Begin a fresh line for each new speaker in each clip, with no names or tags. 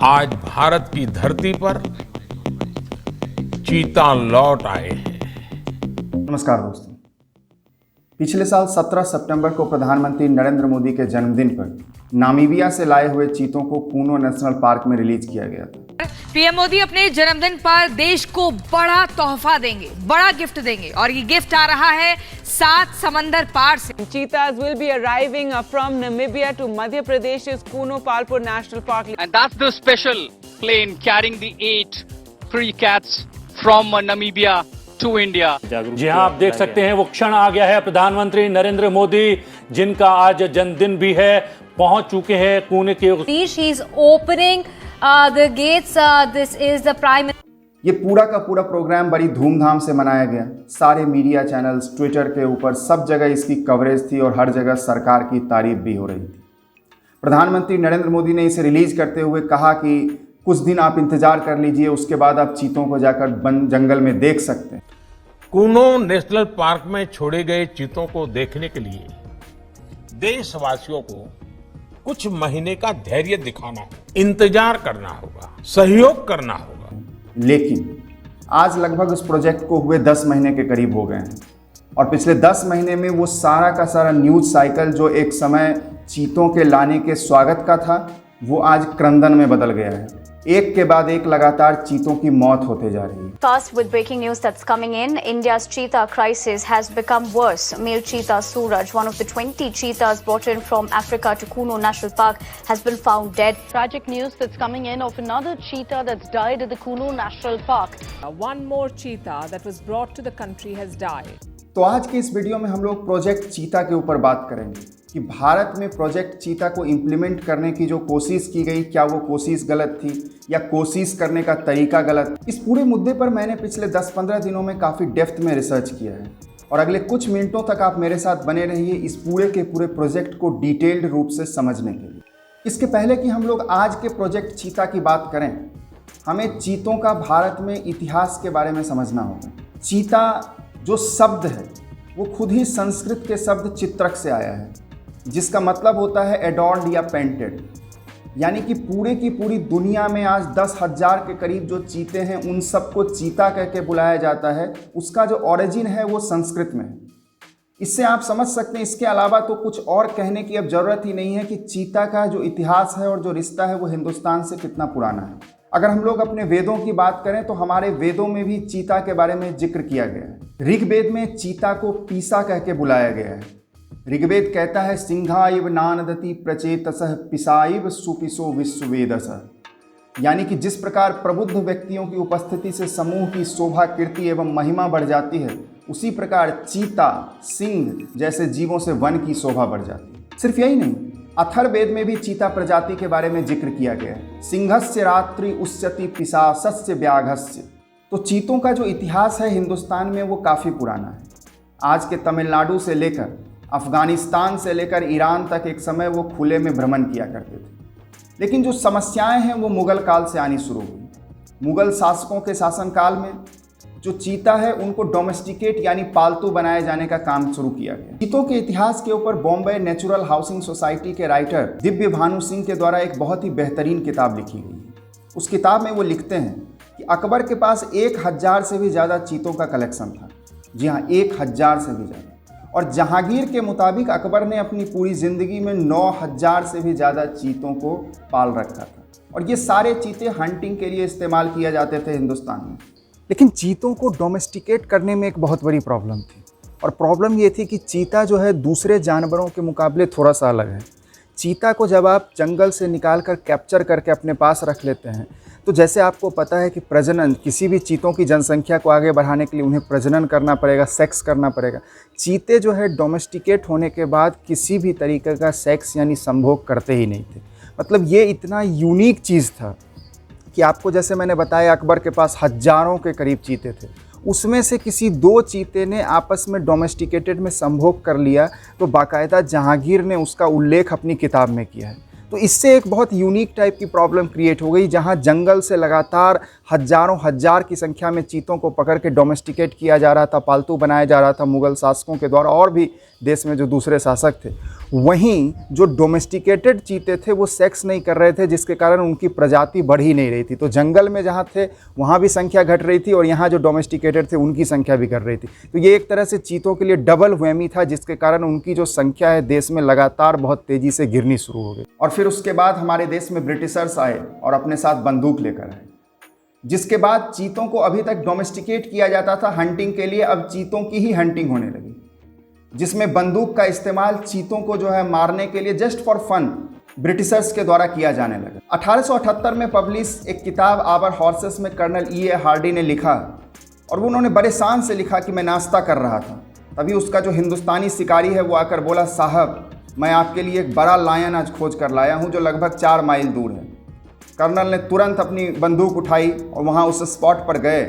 आज भारत की धरती पर चीता लौट आए हैं।
नमस्कार दोस्तों। पिछले साल 17 सितंबर को प्रधानमंत्री नरेंद्र मोदी के जन्मदिन पर नामीबिया से लाए हुए चीतों को कूनो नेशनल पार्क में रिलीज किया गया था।
पीएम मोदी अपने जन्मदिन पर देश को बड़ा तोहफा देंगे, बड़ा गिफ्ट देंगे और ये गिफ्ट आ रहा है 7 समंदर पार से।
Cheetahs will be arriving from Namibia to Madhya Pradesh's Kuno Palpur National Park.
And that's the special plane carrying the 8 free cats from Namibia to India.
जी हाँ, आप देख सकते हैं वो क्षण आ गया है। प्रधानमंत्री नरेंद्र मोदी जिनका आज जन्मदिन भी है, पहुंच चुके हैं पुणे के।
He is opening the gates. This is the prime.
ये पूरा का पूरा प्रोग्राम बड़ी धूमधाम से मनाया गया। सारे मीडिया चैनल्स, ट्विटर के ऊपर सब जगह इसकी कवरेज थी और हर जगह सरकार की तारीफ भी हो रही थी। प्रधानमंत्री नरेंद्र मोदी ने इसे रिलीज करते हुए कहा कि कुछ दिन आप इंतजार कर लीजिए, उसके बाद आप चीतों को जाकर जंगल में देख सकते हैं।
कूनो नेशनल पार्क में छोड़े गए चीतों को देखने के लिए देशवासियों को कुछ महीने का धैर्य दिखाना होगा, इंतजार करना होगा, सहयोग करना होगा।
लेकिन आज लगभग उस प्रोजेक्ट को हुए 10 महीने के करीब हो गए हैं और पिछले 10 महीने में वो सारा का सारा न्यूज साइकिल जो एक समय चीतों के लाने के स्वागत का था, वो आज क्रंदन में बदल गया है। एक के बाद एक लगातार चीतों की मौत होते जा रही है।
First, with breaking news that's coming in, India's cheetah crisis has become worse. Male cheetah Suraj, one of the 20 cheetahs brought in from Africa to Kuno National Park, has been found dead.
Tragic news that's coming in of another cheetah that's died at the Kuno National Park.
One more cheetah that was brought to the country has died.
तो आज के इस video में हम लोग project चीता के ऊपर बात करेंगे कि भारत में प्रोजेक्ट चीता को इम्प्लीमेंट करने की जो कोशिश की गई, क्या वो कोशिश गलत थी या कोशिश करने का तरीका गलत। इस पूरे मुद्दे पर मैंने पिछले 10-15 दिनों में काफ़ी डेप्थ में रिसर्च किया है और अगले कुछ मिनटों तक आप मेरे साथ बने रहिए इस पूरे के पूरे प्रोजेक्ट को डिटेल्ड रूप से समझने के लिए। इसके पहले कि हम लोग आज के प्रोजेक्ट चीता की बात करें, हमें चीतों का भारत में इतिहास के बारे में समझना होगा। चीता जो शब्द है वो खुद ही संस्कृत के शब्द चित्रक से आया है, जिसका मतलब होता है एडॉर्न्ड या पेंटेड। यानी कि पूरे की पूरी दुनिया में आज 10,000 के करीब जो चीते हैं उन सबको चीता कह के बुलाया जाता है। उसका जो ओरिजिन है वो संस्कृत में है। इससे आप समझ सकते हैं, इसके अलावा तो कुछ और कहने की अब ज़रूरत ही नहीं है कि चीता का जो इतिहास है और जो रिश्ता है वो हिंदुस्तान से कितना पुराना है। अगर हम लोग अपने वेदों की बात करें तो हमारे वेदों में भी चीता के बारे में जिक्र किया गया है। ऋग्वेद में चीता को पीसा कह के बुलाया गया है। ऋग्वेद कहता है सिंहाइव नानदति प्रचेतसः पिसाइव सुपिसो विश्ववेदसः। यानी कि जिस प्रकार प्रबुद्ध व्यक्तियों की उपस्थिति से समूह की शोभा, कीर्ति एवं महिमा बढ़ जाती है, उसी प्रकार चीता, सिंह जैसे जीवों से वन की शोभा बढ़ जाती है। सिर्फ यही नहीं, अथर्ववेद में भी चीता प्रजाति के बारे में जिक्र किया गया है। सिंहस्य रात्रि उस्यति पिशासस्य व्याघस्य। तो चीतों का जो इतिहास है हिंदुस्तान में वो काफ़ी पुराना है। आज के तमिलनाडु से लेकर अफगानिस्तान से लेकर ईरान तक एक समय वो खुले में भ्रमण किया करते थे। लेकिन जो समस्याएं हैं वो मुगल काल से आनी शुरू हुई। मुगल शासकों के शासनकाल में जो चीता है उनको डोमेस्टिकेट यानी पालतू बनाए जाने का काम शुरू किया गया। चीतों के इतिहास के ऊपर बॉम्बे नेचुरल हाउसिंग सोसाइटी के राइटर दिव्य भानु सिंह के द्वारा एक बहुत ही बेहतरीन किताब लिखी गई है। उस किताब में वो लिखते हैं कि अकबर के पास 1000 से भी ज़्यादा चीतों का कलेक्शन था। जी हाँ, 1000 से भी ज़्यादा। और जहांगीर के मुताबिक अकबर ने अपनी पूरी ज़िंदगी में 9000 से भी ज़्यादा चीतों को पाल रखा था और ये सारे चीते हंटिंग के लिए इस्तेमाल किए जाते थे हिंदुस्तान में। लेकिन चीतों को डोमेस्टिकेट करने में एक बहुत बड़ी प्रॉब्लम थी और प्रॉब्लम ये थी कि चीता जो है दूसरे जानवरों के मुकाबले थोड़ा सा अलग है। चीता को जब आप जंगल से निकाल कर कैप्चर करके अपने पास रख लेते हैं तो जैसे आपको पता है कि प्रजनन, किसी भी चीतों की जनसंख्या को आगे बढ़ाने के लिए उन्हें प्रजनन करना पड़ेगा, सेक्स करना पड़ेगा। चीते जो है डोमेस्टिकेट होने के बाद किसी भी तरीके का सेक्स यानी संभोग करते ही नहीं थे। मतलब ये इतना यूनिक चीज़ था कि आपको जैसे मैंने बताया अकबर के पास हजारों के करीब चीते थे, उसमें से किसी 2 चीते ने आपस में डोमेस्टिकेटेड में संभोग कर लिया तो बाकायदा जहांगीर ने उसका उल्लेख अपनी किताब में किया है। तो इससे एक बहुत यूनिक टाइप की प्रॉब्लम क्रिएट हो गई, जहां जंगल से लगातार हजारों हजार की संख्या में चीतों को पकड़ के डोमेस्टिकेट किया जा रहा था, पालतू बनाया जा रहा था मुगल शासकों के द्वारा और भी देश में जो दूसरे शासक थे। वहीं जो डोमेस्टिकेटेड चीते थे वो सेक्स नहीं कर रहे थे, जिसके कारण उनकी प्रजाति बढ़ ही नहीं रही थी। तो जंगल में जहाँ थे वहाँ भी संख्या घट रही थी और यहाँ जो डोमेस्टिकेटेड थे उनकी संख्या भी घट रही थी। तो ये एक तरह से चीतों के लिए डबल वहमी था, जिसके कारण उनकी जो संख्या है देश में लगातार बहुत तेज़ी से गिरनी शुरू हो गई। और फिर उसके बाद हमारे देश में ब्रिटिशर्स आए और अपने साथ बंदूक लेकर आए, जिसके बाद चीतों को अभी तक डोमेस्टिकेट किया जाता था हंटिंग के लिए, अब चीतों की ही हंटिंग होने लगी, जिसमें बंदूक का इस्तेमाल चीतों को जो है मारने के लिए जस्ट फॉर फन ब्रिटिशर्स के द्वारा किया जाने लगा। 1878 में पब्लिश एक किताब आवर हॉर्सेस में कर्नल E.A. हार्डी ने लिखा, और वो उन्होंने बड़े शान से लिखा कि मैं नाश्ता कर रहा था, तभी उसका जो हिंदुस्तानी शिकारी है वो आकर बोला, साहब मैं आपके लिए एक बड़ा लायन आज खोज कर लाया हूँ जो लगभग 4 माइल दूर है। कर्नल ने तुरंत अपनी बंदूक उठाई और वहाँ उस स्पॉट पर गए,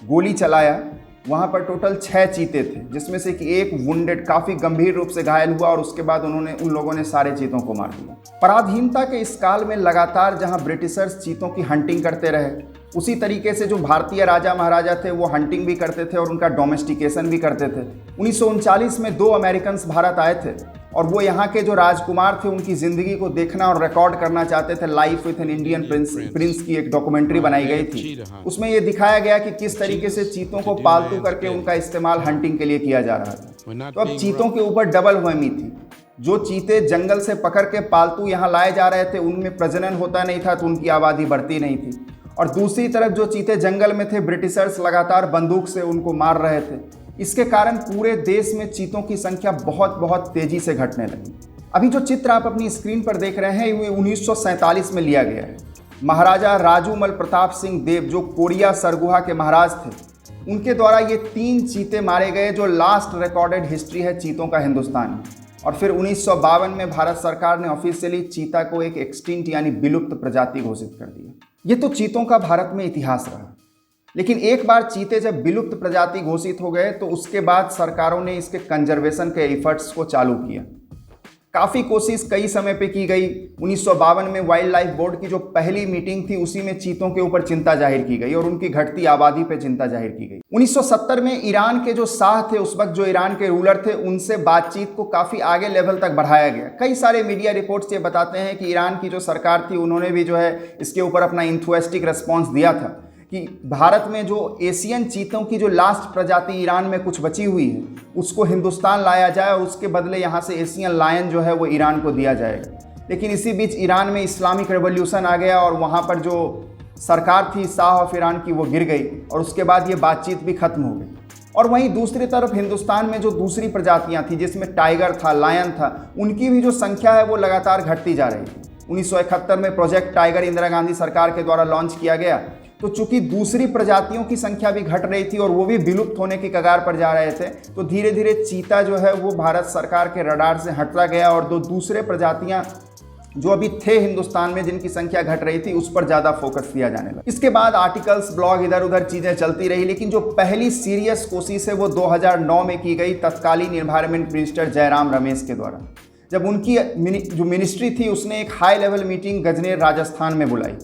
गोली चलाया। वहाँ पर टोटल 6 चीते थे, जिसमें से कि एक वुंडेड काफ़ी गंभीर रूप से घायल हुआ, और उसके बाद उन लोगों ने सारे चीतों को मार दिया। पराधीनता के इस काल में लगातार जहाँ ब्रिटिशर्स चीतों की हंटिंग करते रहे, उसी तरीके से जो भारतीय राजा महाराजा थे वो हंटिंग भी करते थे और उनका डोमेस्टिकेशन भी करते थे। 1939 में 2 अमेरिकन्स भारत आए थे और वो यहाँ के जो राजकुमार थे उनकी ज़िंदगी को देखना और रिकॉर्ड करना चाहते थे। Life with an Indian Prince की एक डॉक्यूमेंट्री बनाई गई थी। उसमें ये दिखाया गया कि किस तरीके से चीतों को पालतू करके उनका इस्तेमाल हंटिंग के लिए किया जा रहा था। तो अब चीतों के ऊपर डबल वहमी थी। जो चीते जंगल से पकड़ के पालतू यहाँ लाए जा रहे थे उनमें प्रजनन होता नहीं था, तो उनकी आबादी बढ़ती नहीं थी, और दूसरी तरफ जो चीते जंगल में थे ब्रिटिशर्स लगातार बंदूक से उनको मार रहे थे। इसके कारण पूरे देश में चीतों की संख्या बहुत बहुत तेजी से घटने लगी। अभी जो चित्र आप अपनी स्क्रीन पर देख रहे हैं ये 1947 में लिया गया है। महाराजा राजूमल प्रताप सिंह देव जो कोरिया सरगुहा के महाराज थे, उनके द्वारा ये 3 चीते मारे गए, जो लास्ट रिकॉर्डेड हिस्ट्री है चीतों का हिंदुस्तान में। और फिर 1952 में भारत सरकार ने ऑफिशियली चीता को एक एक्सटिंक्ट यानी विलुप्त प्रजाति घोषित कर दिया। ये तो चीतों का भारत में इतिहास रहा, लेकिन एक बार चीते जब विलुप्त प्रजाति घोषित हो गए तो उसके बाद सरकारों ने इसके कंजर्वेशन के एफर्ट्स को चालू किया। काफ़ी कोशिश कई समय पे की गई। 1952 में वाइल्ड लाइफ बोर्ड की जो पहली मीटिंग थी उसी में चीतों के ऊपर चिंता जाहिर की गई और उनकी घटती आबादी पे चिंता जाहिर की गई। 1970 में ईरान के जो शाह थे, उस वक्त जो ईरान के रूलर थे, उनसे बातचीत को काफ़ी आगे लेवल तक बढ़ाया गया। कई सारे मीडिया रिपोर्ट्स ये बताते हैं कि ईरान की जो सरकार थी उन्होंने भी जो है इसके ऊपर अपना इंथुएस्टिक रिस्पॉन्स दिया था कि भारत में जो एशियन चीतों की जो लास्ट प्रजाति ईरान में कुछ बची हुई है उसको हिंदुस्तान लाया जाए और उसके बदले यहाँ से एशियन लायन जो है वो ईरान को दिया जाएगा। लेकिन इसी बीच ईरान में इस्लामिक रेवोल्यूशन आ गया और वहाँ पर जो सरकार थी शाह ऑफ ईरान की वो गिर गई और उसके बाद ये बातचीत भी खत्म हो गई। और वहीं दूसरी तरफ हिंदुस्तान में जो दूसरी प्रजातियाँ थी जिसमें टाइगर था, लायन था, उनकी भी जो संख्या है वो लगातार घटती जा रही थी। 1971 में प्रोजेक्ट टाइगर इंदिरा गांधी सरकार के द्वारा लॉन्च किया गया। तो चूंकि दूसरी प्रजातियों की संख्या भी घट रही थी और वो भी विलुप्त होने की कगार पर जा रहे थे, तो धीरे धीरे चीता जो है वो भारत सरकार के रडार से हटता गया और दूसरे प्रजातियां जो अभी थे हिंदुस्तान में जिनकी संख्या घट रही थी उस पर ज़्यादा फोकस दिया जाने लगा। इसके बाद आर्टिकल्स, ब्लॉग, इधर उधर चीज़ें चलती रही, लेकिन जो पहली सीरियस कोशिश है वो 2009 में की गई तत्कालीन एनवायरमेंट मिनिस्टर जयराम रमेश के द्वारा, जब उनकी जो मिनिस्ट्री थी उसने एक high level meeting Gajner Rajasthan में बुलाई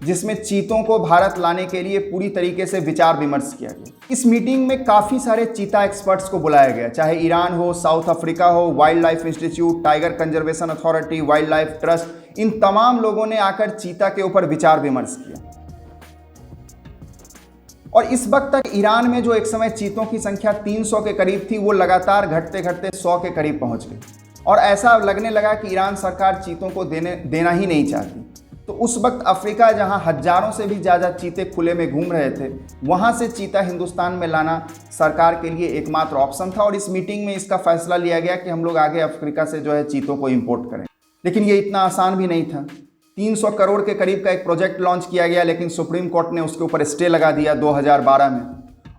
जिसमें चीतों को भारत लाने के लिए पूरी तरीके से विचार विमर्श किया गया। इस मीटिंग में काफ़ी सारे चीता एक्सपर्ट्स को बुलाया गया, चाहे ईरान हो, साउथ अफ्रीका हो, wildlife institute, tiger conservation authority, wildlife trust, इन तमाम लोगों ने आकर चीता के ऊपर विचार विमर्श किया। और इस वक्त तक ईरान में जो एक समय चीतों की संख्या 300 के करीब थी वो लगातार घटते घटते 100 के करीब पहुंच गई और ऐसा लगने लगा कि ईरान सरकार चीतों को देना ही नहीं चाहती। तो उस वक्त अफ्रीका जहां हजारों से भी ज़्यादा चीते खुले में घूम रहे थे, वहां से चीता हिंदुस्तान में लाना सरकार के लिए एकमात्र ऑप्शन था और इस मीटिंग में इसका फैसला लिया गया कि हम लोग आगे अफ्रीका से जो है चीतों को इंपोर्ट करें। लेकिन ये इतना आसान भी नहीं था। 300 करोड़ के करीब का एक प्रोजेक्ट लॉन्च किया गया, लेकिन सुप्रीम कोर्ट ने उसके ऊपर स्टे लगा दिया 2012 में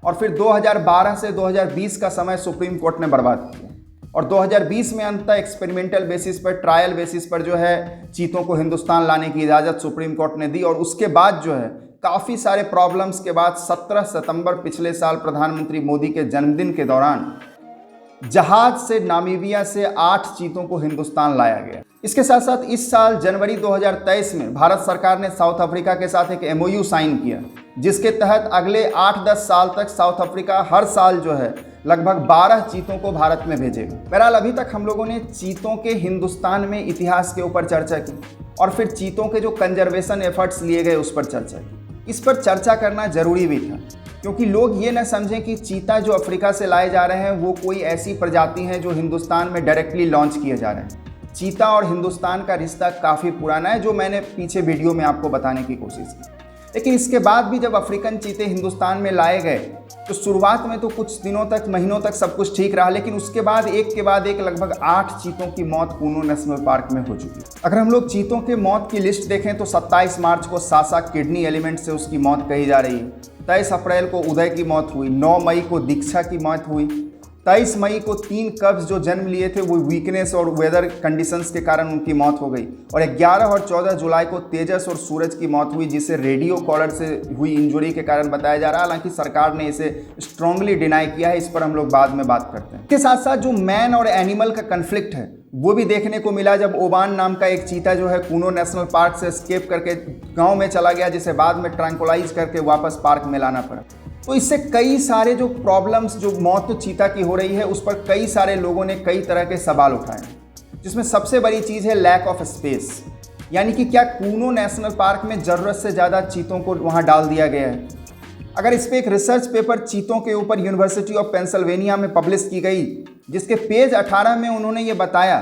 और फिर 2012 से 2020 का समय सुप्रीम कोर्ट ने बर्बाद किया और 2020 में अंततः एक्सपेरिमेंटल बेसिस पर, ट्रायल बेसिस पर जो है चीतों को हिंदुस्तान लाने की इजाज़त सुप्रीम कोर्ट ने दी। और उसके बाद जो है काफ़ी सारे प्रॉब्लम्स के बाद 17 सितंबर पिछले साल प्रधानमंत्री मोदी के जन्मदिन के दौरान जहाज से नामीबिया से 8 चीतों को हिंदुस्तान लाया गया। इसके साथ साथ इस साल जनवरी 2023 में भारत सरकार ने साउथ अफ्रीका के साथ एक MOU साइन किया जिसके तहत अगले 8-10 साल तक साउथ अफ्रीका हर साल जो है लगभग 12 चीतों को भारत में भेजेगा। बहरहाल अभी तक हम लोगों ने चीतों के हिंदुस्तान में इतिहास के ऊपर चर्चा की और फिर चीतों के जो कंजर्वेशन एफर्ट्स लिए गए उस पर चर्चा की। इस पर चर्चा करना जरूरी भी था क्योंकि लोग ये न समझें कि चीता जो अफ्रीका से लाए जा रहे हैं वो कोई ऐसी प्रजाति हैं जो हिंदुस्तान में डायरेक्टली लॉन्च किए जा रहे हैं। चीता और हिंदुस्तान का रिश्ता काफ़ी पुराना है, जो मैंने पीछे वीडियो में आपको बताने की कोशिश की। लेकिन इसके बाद भी जब अफ्रीकन चीते हिंदुस्तान में लाए गए तो शुरुआत में तो कुछ दिनों तक, महीनों तक सब कुछ ठीक रहा, लेकिन उसके बाद एक के बाद एक लगभग 8 चीतों की मौत कूनो नेशनल पार्क में हो चुकी। अगर हम लोग चीतों के मौत की लिस्ट देखें तो 27 मार्च को सासा किडनी एलिमेंट से उसकी मौत कही जा रही है। 23 अप्रैल को उदय की मौत हुई, 9 मई को दीक्षा की मौत हुई, 23 मई को 3 कब्स जो जन्म लिए थे वो वीकनेस और वेदर कंडीशंस के कारण उनकी मौत हो गई, और 11 और 14 जुलाई को तेजस और सूरज की मौत हुई जिसे रेडियो कॉलर से हुई इंजरी के कारण बताया जा रहा है। हालांकि सरकार ने इसे स्ट्रांगली डिनाई किया है, इस पर हम लोग बाद में बात करते हैं। इसके साथ साथ जो मैन और एनिमल का कन्फ्लिक्ट है वो भी देखने को मिला जब ओबान नाम का एक चीता जो है कूनो नेशनल पार्क से एस्केप करके गाँव में चला गया, जिसे बाद में ट्रैंकुलाइज करके वापस पार्क में लाना पड़ा। तो इससे कई सारे जो प्रॉब्लम्स, जो मौत तो चीता की हो रही है उस पर कई सारे लोगों ने कई तरह के सवाल उठाए, जिसमें सबसे बड़ी चीज़ है लैक ऑफ स्पेस, यानी कि क्या कूनो नेशनल पार्क में ज़रूरत से ज़्यादा चीतों को वहाँ डाल दिया गया है। अगर इस पर एक रिसर्च पेपर चीतों के ऊपर यूनिवर्सिटी ऑफ पेंसिल्वेनिया में पब्लिश की गई, जिसके पेज 18 में उन्होंने ये बताया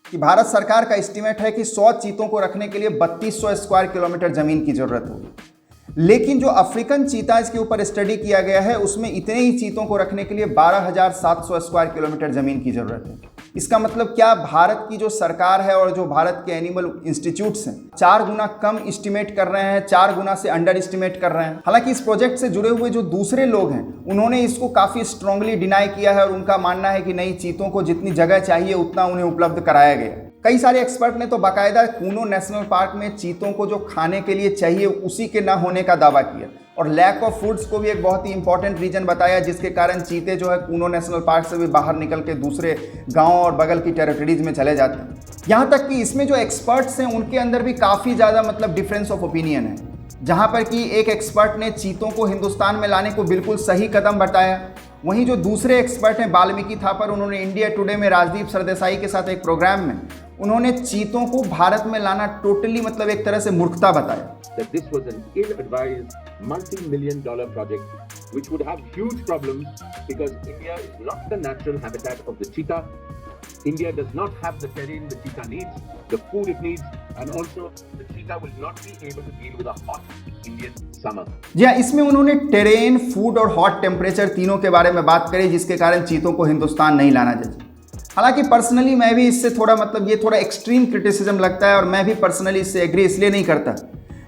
कि भारत सरकार का एस्टीमेट है कि 100 चीतों को रखने के लिए 3200 स्क्वायर किलोमीटर ज़मीन की ज़रूरत होगी, लेकिन जो अफ्रीकन चीताज के ऊपर स्टडी किया गया है उसमें इतने ही चीतों को रखने के लिए 12,700 स्क्वायर किलोमीटर ज़मीन की ज़रूरत है। इसका मतलब क्या भारत की जो सरकार है और जो भारत के एनिमल इंस्टीट्यूट्स हैं 4 गुना कम एस्टिमेट कर रहे हैं, 4 गुना से अंडर एस्टिमेट कर रहे हैं। हालांकि इस प्रोजेक्ट से जुड़े हुए जो दूसरे लोग हैं उन्होंने इसको काफ़ी स्ट्रांगली डिनाई किया है और उनका मानना है कि नहीं, चीतों को जितनी जगह चाहिए उतना उन्हें उपलब्ध कराया गया है। कई सारे एक्सपर्ट ने तो बाकायदा कूनो नेशनल पार्क में चीतों को जो खाने के लिए चाहिए उसी के न होने का दावा किया, और लैक ऑफ फूड्स को भी एक बहुत ही इंपॉर्टेंट रीजन बताया जिसके कारण चीते जो है कूनो नेशनल पार्क से भी बाहर निकल के दूसरे गाँव और बगल की टेरिटरीज में चले जाते हैं। यहाँ तक कि इसमें जो एक्सपर्ट्स हैं उनके अंदर भी काफ़ी ज़्यादा मतलब डिफरेंस ऑफ ओपिनियन है, जहाँ पर कि एक एक्सपर्ट ने चीतों को हिंदुस्तान में लाने को बिल्कुल सही कदम बताया, वहीं जो दूसरे एक्सपर्ट हैं वाल्मीकि थापर, उन्होंने इंडिया टुडे में राजदीप सरदेसाई के साथ एक प्रोग्राम में उन्होंने चीतों को भारत में लाना टोटली मतलब एक तरह से मूर्खता बताया।
That this was an ill-advised multi-million-dollar project which would have huge problems because India is not the natural habitat of the cheetah. India does not have the terrain the cheetah needs, the food it needs, and also the cheetah will not be able to deal with a hot Indian summer.
जी हाँ, इसमें उन्होंने terrain, food और hot temperature तीनों के बारे में बात करी जिसके कारण चीतों को हिंदुस्तान नहीं लाना चाहिए। हालांकि पर्सनली मैं भी इससे थोड़ा मतलब ये थोड़ा एक्सट्रीम क्रिटिसिज्म लगता है और मैं भी पर्सनली इससे एग्री इसलिए नहीं करता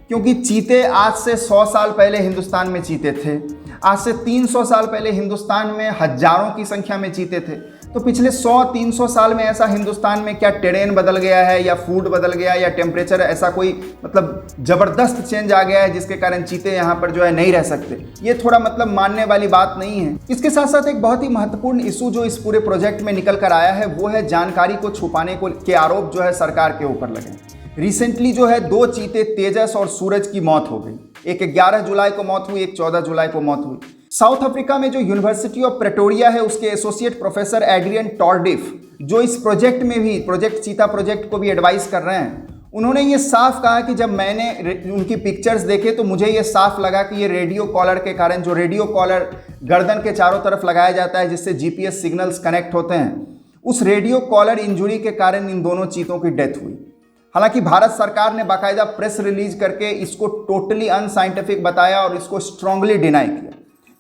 क्योंकि चीते आज से 100 साल पहले हिंदुस्तान में चीते थे, आज से 300 साल पहले हिंदुस्तान में हजारों की संख्या में चीते थे। तो पिछले 100-300 साल में ऐसा हिंदुस्तान में क्या टेरेन बदल गया है या फूड बदल गया या टेम्परेचर ऐसा कोई मतलब ज़बरदस्त चेंज आ गया है जिसके कारण चीते यहाँ पर जो है नहीं रह सकते? ये थोड़ा मतलब मानने वाली बात नहीं है। इसके साथ साथ एक बहुत ही महत्वपूर्ण इशू जो इस पूरे प्रोजेक्ट में निकल कर आया है वो है जानकारी को छुपाने के आरोप जो है सरकार के ऊपर लगे। रिसेंटली जो है 2 चीते तेजस और सूरज की मौत हो गई, एक 11 जुलाई को मौत हुई, एक 14 जुलाई को मौत हुई। साउथ अफ्रीका में जो यूनिवर्सिटी ऑफ प्रेटोरिया है उसके एसोसिएट प्रोफेसर एड्रियन टॉर्डिफ जो इस प्रोजेक्ट में भी चीता प्रोजेक्ट को भी एडवाइस कर रहे हैं, उन्होंने ये साफ कहा कि जब मैंने उनकी पिक्चर्स देखे तो मुझे ये साफ लगा कि ये रेडियो कॉलर के कारण, जो रेडियो कॉलर गर्दन के चारों तरफ लगाया जाता है जिससे जीपीएस सिग्नल्स कनेक्ट होते हैं, उस रेडियो कॉलर इंजुरी के कारण इन दोनों चीतों की डेथ हुई। हालांकि भारत सरकार ने बाकायदा प्रेस रिलीज करके इसको टोटली अनसाइंटिफिक बताया और इसको स्ट्रांगली डिनाई किया,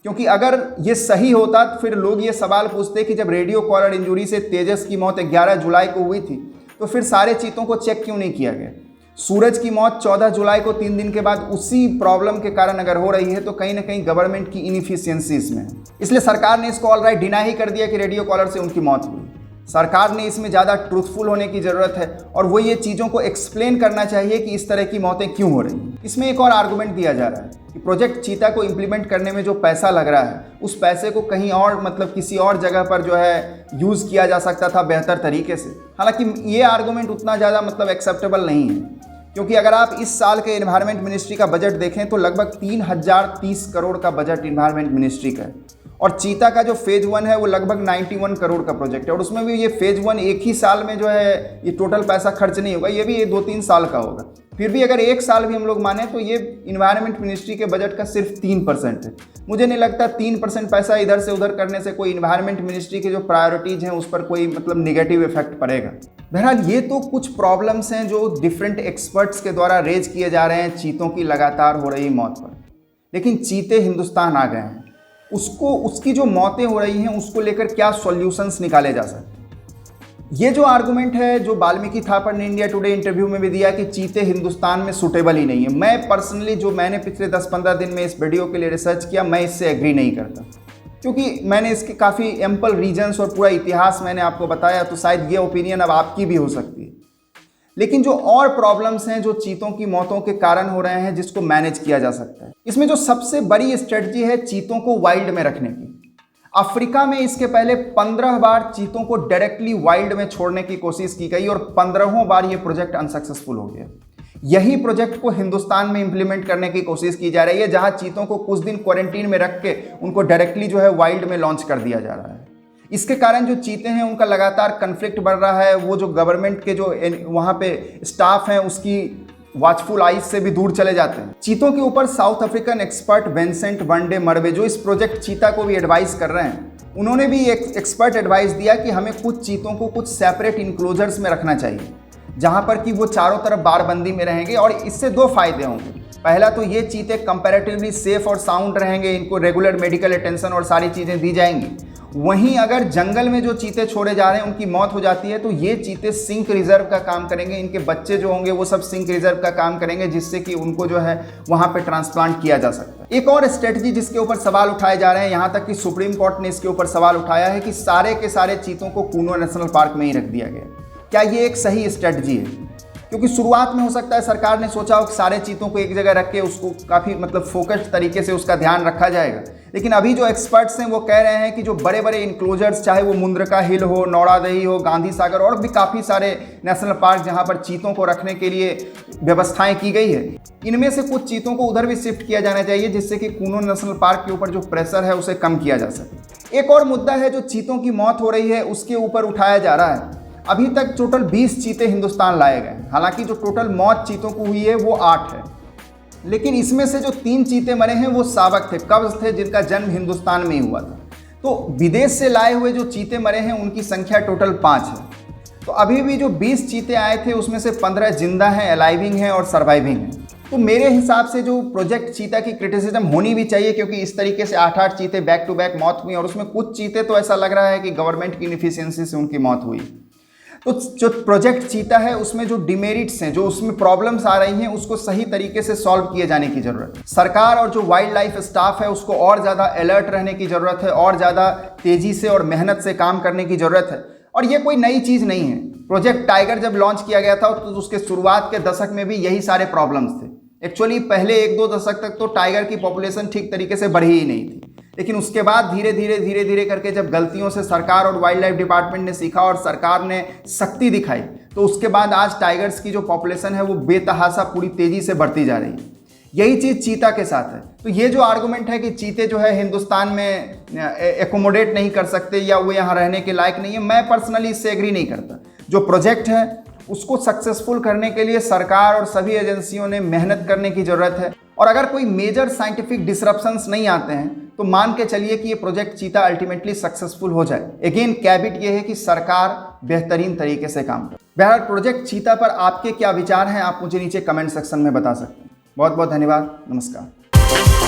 क्योंकि अगर ये सही होता तो फिर लोग ये सवाल पूछते कि जब रेडियो कॉलर इंजुरी से तेजस की मौत 11 जुलाई को हुई थी तो फिर सारे चीतों को चेक क्यों नहीं किया गया? सूरज की मौत 14 जुलाई को 3 दिन के बाद उसी प्रॉब्लम के कारण अगर हो रही है तो कहीं ना कहीं गवर्नमेंट की इनएफिशिएंसी इसमें है। इसलिए सरकार ने इसको ऑलराइट डिनाई कर दिया कि रेडियो कॉलर से उनकी मौत हुई। सरकार ने इसमें ज़्यादा ट्रूथफुल होने की ज़रूरत है और वो ये चीज़ों को एक्सप्लेन करना चाहिए कि इस तरह की मौतें क्यों हो रही हैं। इसमें एक और आर्गुमेंट दिया जा रहा है कि प्रोजेक्ट चीता को इम्प्लीमेंट करने में जो पैसा लग रहा है उस पैसे को कहीं और मतलब किसी और जगह पर जो है यूज़ किया जा सकता था बेहतर तरीके से। हालांकि ये आर्गुमेंट उतना ज़्यादा मतलब एक्सेप्टेबल नहीं है, क्योंकि अगर आप इस साल के एनवायरनमेंट मिनिस्ट्री का बजट देखें तो लगभग 3030 करोड़ का बजट एनवायरनमेंट मिनिस्ट्री का है और चीता का जो फेज 1 है वो लगभग 91 करोड़ का प्रोजेक्ट है, और उसमें भी ये फेज 1 एक ही साल में जो है ये टोटल पैसा खर्च नहीं होगा, ये भी 2-3 साल का होगा। फिर भी अगर 1 साल भी हम लोग माने तो ये इन्वायरमेंट मिनिस्ट्री के बजट का सिर्फ 3% है। मुझे नहीं लगता 3% पैसा इधर से उधर करने से कोई इन्वायरमेंट मिनिस्ट्री के जो प्रायोरिटीज हैं उस पर कोई मतलब निगेटिव इफेक्ट पड़ेगा। बहरहाल ये तो कुछ प्रॉब्लम्स हैं जो डिफरेंट एक्सपर्ट्स के द्वारा रेज किए जा रहे हैं चीतों की लगातार हो रही मौत पर, लेकिन चीते हिंदुस्तान आ गए हैं, उसकी जो मौतें हो रही हैं उसको लेकर क्या सॉल्यूशंस निकाले जा सकते हैं। ये जो आर्गुमेंट है जो वाल्मीकि थापर ने इंडिया टुडे इंटरव्यू में भी दिया कि चीते हिंदुस्तान में सूटेबल ही नहीं है, मैं पर्सनली जो मैंने पिछले 10-15 दिन में इस वीडियो के लिए रिसर्च किया, मैं इससे एग्री नहीं करता, क्योंकि मैंने इसके काफ़ी एम्पल रीजन्स और पूरा इतिहास मैंने आपको बताया, तो शायद ये ओपिनियन अब आपकी भी हो सकती है। लेकिन जो और प्रॉब्लम्स हैं जो चीतों की मौतों के कारण हो रहे हैं जिसको मैनेज किया जा सकता है, इसमें जो सबसे बड़ी स्ट्रेटजी है चीतों को वाइल्ड में रखने की। अफ्रीका में इसके पहले 15 बार चीतों को डायरेक्टली वाइल्ड में छोड़ने की कोशिश की गई और 15वां बार ये प्रोजेक्ट अनसक्सेसफुल हो गया। यही प्रोजेक्ट को हिंदुस्तान में इंप्लीमेंट करने की कोशिश की जा रही है, जहां चीतों को कुछ दिन क्वारंटीन में रख के उनको डायरेक्टली जो है वाइल्ड में लॉन्च कर दिया जा रहा है। इसके कारण जो चीते हैं उनका लगातार कन्फ्लिक्ट बढ़ रहा है, वो जो गवर्नमेंट के जो वहाँ पे स्टाफ हैं उसकी वॉचफुल आइज से भी दूर चले जाते हैं। चीतों के ऊपर South African expert Vincent van de Merwe जो इस प्रोजेक्ट चीता को भी एडवाइस कर रहे हैं, उन्होंने भी एक एक्सपर्ट एडवाइस दिया कि हमें कुछ चीतों को कुछ सेपरेट इंक्लोजर्स में रखना चाहिए, जहां पर कि वो चारों तरफ बारबंदी में रहेंगे, और इससे 2 फायदे होंगे। पहला तो ये चीते कंपैरेटिवली सेफ और साउंड रहेंगे, इनको रेगुलर मेडिकल अटेंशन और सारी चीज़ें दी जाएंगी। वहीं अगर जंगल में जो चीते छोड़े जा रहे हैं उनकी मौत हो जाती है तो ये चीते सिंक रिजर्व का काम करेंगे, इनके बच्चे जो होंगे वो सब सिंक रिजर्व का काम करेंगे, जिससे कि उनको जो है वहाँ पे ट्रांसप्लांट किया जा सकता है। एक और स्ट्रेटजी जिसके ऊपर सवाल उठाए जा रहे हैं, यहाँ तक कि सुप्रीम कोर्ट ने इसके ऊपर सवाल उठाया है कि सारे के सारे चीतों को कूनो नेशनल पार्क में ही रख दिया गया। क्या ये एक सही स्ट्रेटजी है? क्योंकि शुरुआत में हो सकता है सरकार ने सोचा हो कि सारे चीतों को एक जगह रख के उसको काफ़ी मतलब फोकस्ड तरीके से उसका ध्यान रखा जाएगा, लेकिन अभी जो एक्सपर्ट्स हैं वो कह रहे हैं कि जो बड़े बड़े इंक्लोजर्स, चाहे वो मुंद्रका हिल हो, नौड़ादही हो, गांधी सागर और भी काफ़ी सारे नेशनल पार्क जहां पर चीतों को रखने के लिए व्यवस्थाएं की गई है, इनमें से कुछ चीतों को उधर भी शिफ्ट किया जाना चाहिए, जिससे कि कूनो नेशनल पार्क के ऊपर जो प्रेशर है उसे कम किया जा सके। एक और मुद्दा है जो चीतों की मौत हो रही है उसके ऊपर उठाया जा रहा है। अभी तक टोटल 20 चीते हिंदुस्तान लाए गए, हालांकि जो टोटल मौत चीतों को हुई है वो 8 है, लेकिन इसमें से जो 3 चीते मरे हैं वो सावक थे, कब्ज थे, जिनका जन्म हिंदुस्तान में ही हुआ था। तो विदेश से लाए हुए जो चीते मरे हैं उनकी संख्या टोटल 5 है। तो अभी भी जो 20 चीते आए थे उसमें से 15 जिंदा हैं, अलाइविंग हैं और सर्वाइविंग हैं। तो मेरे हिसाब से जो प्रोजेक्ट चीता की क्रिटिसिज्म होनी भी चाहिए, क्योंकि इस तरीके से 8-8 चीते बैक टू बैक मौत हुई, और उसमें कुछ चीते तो ऐसा लग रहा है कि गवर्नमेंट की इनएफिशिएंसी से उनकी मौत हुई। तो जो प्रोजेक्ट चीता है उसमें जो डिमेरिट्स हैं, जो उसमें प्रॉब्लम्स आ रही हैं, उसको सही तरीके से सॉल्व किए जाने की ज़रूरत है। सरकार और जो वाइल्ड लाइफ स्टाफ है उसको और ज़्यादा अलर्ट रहने की ज़रूरत है, और ज़्यादा तेज़ी से और मेहनत से काम करने की ज़रूरत है। और ये कोई नई चीज़ नहीं है। प्रोजेक्ट टाइगर जब लॉन्च किया गया था तो उसके शुरुआत के दशक में भी यही सारे प्रॉब्लम्स थे। एक्चुअली पहले 1-2 दशक तक तो टाइगर की पॉपुलेशन ठीक तरीके से बढ़ी ही नहीं थी, लेकिन उसके बाद धीरे धीरे करके जब गलतियों से सरकार और वाइल्ड लाइफ डिपार्टमेंट ने सीखा और सरकार ने सख्ती दिखाई, तो उसके बाद आज टाइगर्स की जो पॉपुलेशन है वो बेतहाशा पूरी तेज़ी से बढ़ती जा रही है। यही चीज़ चीता के साथ है। तो ये जो आर्गूमेंट है कि चीते जो है हिंदुस्तान में एकोमोडेट नहीं कर सकते या वो यहाँ रहने के लायक नहीं है, मैं पर्सनली इससे एग्री नहीं करता। जो प्रोजेक्ट है उसको सक्सेसफुल करने के लिए सरकार और सभी एजेंसियों ने मेहनत करने की ज़रूरत है, और अगर कोई मेजर साइंटिफिक डिसरप्शंस नहीं आते हैं तो मान के चलिए कि ये प्रोजेक्ट चीता अल्टीमेटली सक्सेसफुल हो जाए। अगेन कैबिट ये है कि सरकार बेहतरीन तरीके से काम करे। बहरहाल प्रोजेक्ट चीता पर आपके क्या विचार हैं आप मुझे नीचे कमेंट सेक्शन में बता सकते हैं। बहुत बहुत धन्यवाद, नमस्कार।